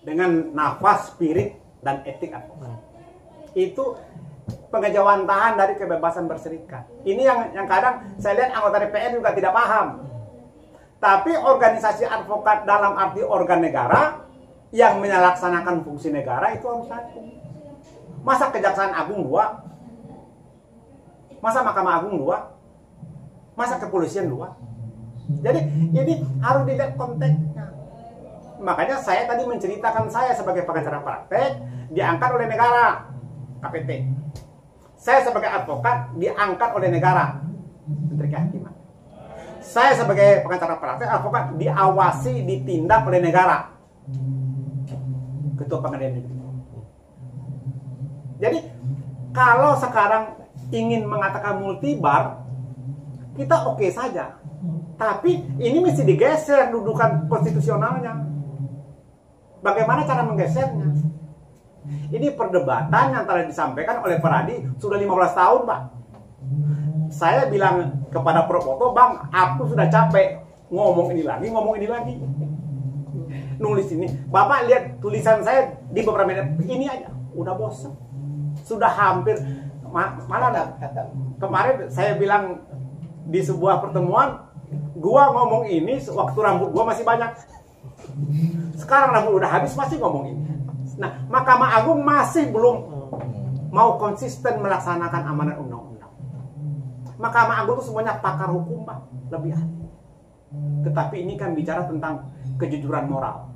dengan nafas, spirit, dan etik advokat. Itu pengejawantahan dari kebebasan berserikat. Ini yang kadang saya lihat anggota DPR juga tidak paham. Tapi organisasi advokat dalam arti organ negara yang menyelaksanakan fungsi negara itu harus satu. Masa Kejaksaan Agung 2? Masa Mahkamah Agung 2? Masa Kepolisian 2? Jadi ini harus dilihat konteksnya. Makanya saya tadi menceritakan saya sebagai pengacara praktek diangkat oleh negara, KPT. Saya sebagai advokat diangkat oleh negara, Menteri Kehakiman. Saya sebagai pengacara praktek advokat diawasi, ditindak oleh negara, Ketua Pengadilan Negeri. Jadi kalau sekarang ingin mengatakan multibar, kita oke saja. Tapi ini mesti digeser dudukan konstitusionalnya. Bagaimana cara menggesernya? Ini perdebatan yang telah disampaikan oleh Peradi sudah 15 tahun, Pak. Saya bilang kepada Prof. Otto, Bang, aku sudah capek ngomong ini lagi. Nulis ini. Bapak lihat tulisan saya di beberapa menit. Ini aja, udah bosan. Sudah hampir, malah kemarin saya bilang di sebuah pertemuan, gua ngomong ini waktu rambut gua masih banyak. Sekarang rambut udah habis masih ngomong ini. Nah, Mahkamah Agung masih belum mau konsisten melaksanakan amanat undang-undang. Mahkamah Agung itu semuanya pakar hukum, Pak, lebih ahli. Tetapi ini kan bicara tentang kejujuran moral,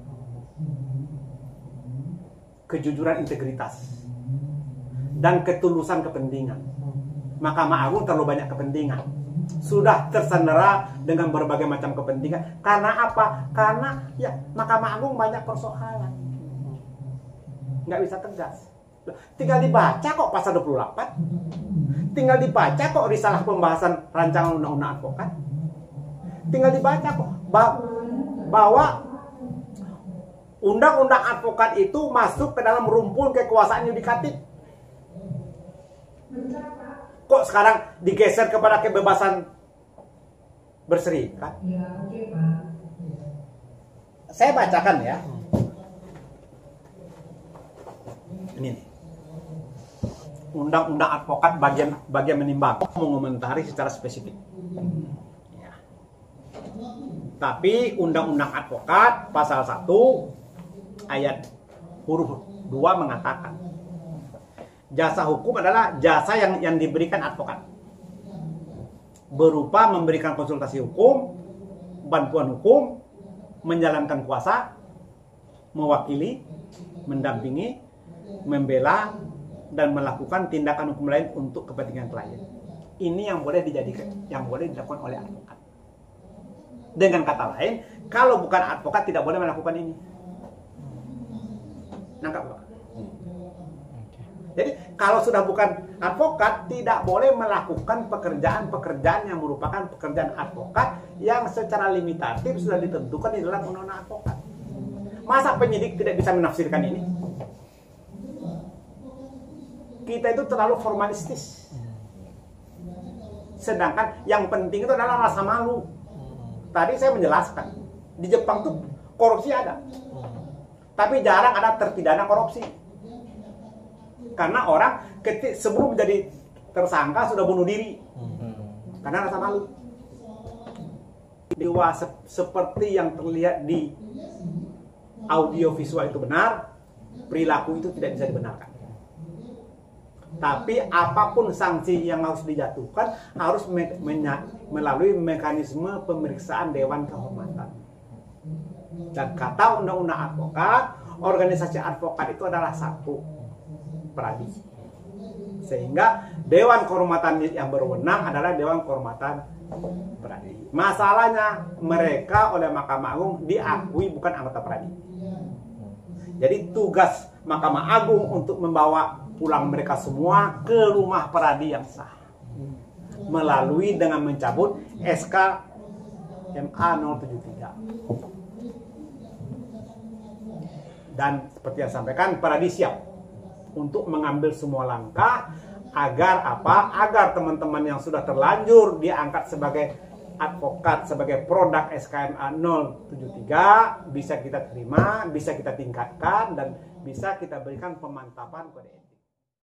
kejujuran integritas, dan ketulusan kepentingan. Mahkamah Agung terlalu banyak kepentingan. Sudah tersandera dengan berbagai macam kepentingan. Karena apa? Karena ya Mahkamah Agung banyak persoalan. Nggak bisa tegas. Tinggal dibaca kok pasal 28. Tinggal dibaca kok risalah pembahasan rancangan undang-undang advokat. Tinggal dibaca kok bahwa undang-undang advokat itu masuk ke dalam rumpun kekuasaan yudikatif. Kok sekarang digeser kepada kebebasan berserikat? Saya bacakan ya. Ini nih. Undang-undang advokat bagian menimbang, mengomentari secara spesifik. Ya. Tapi undang-undang advokat pasal 1 ayat huruf 2 mengatakan jasa hukum adalah jasa yang diberikan advokat berupa memberikan konsultasi hukum, bantuan hukum, menjalankan kuasa, mewakili, mendampingi, membela, dan melakukan tindakan hukum lain untuk kepentingan klien. Ini yang boleh dilakukan oleh advokat. Dengan kata lain, kalau bukan advokat tidak boleh melakukan ini. Nangkap, Pak? Jadi kalau sudah bukan advokat tidak boleh melakukan pekerjaan-pekerjaan yang merupakan pekerjaan advokat yang secara limitatif sudah ditentukan di dalam undang-undang advokat. Masa penyidik tidak bisa menafsirkan ini? Kita itu terlalu formalistis. Sedangkan yang penting itu adalah rasa malu. Tadi saya menjelaskan, di Jepang tuh korupsi ada. Tapi jarang ada terpidana korupsi. Karena orang sebelum menjadi tersangka sudah bunuh diri. Karena rasa malu. Dewa seperti yang terlihat di audio visual itu benar, perilaku itu tidak bisa dibenarkan. Tapi apapun sanksi yang harus dijatuhkan harus melalui mekanisme pemeriksaan Dewan Kehormatan. Dan kata undang-undang advokat, organisasi advokat itu adalah satu, Peradi. Sehingga Dewan Kehormatan yang berwenang adalah Dewan Kehormatan Peradi. Masalahnya mereka oleh Mahkamah Agung diakui bukan anggota Peradi. Jadi tugas Mahkamah Agung untuk membawa pulang mereka semua ke rumah Peradi yang sah melalui dengan mencabut SK MA 073. Dan seperti yang sampaikan, Peradi siap untuk mengambil semua langkah agar teman-teman yang sudah terlanjur diangkat sebagai advokat sebagai produk SKMA 073 bisa kita terima, bisa kita tingkatkan, dan bisa kita berikan pemantapan kode etik.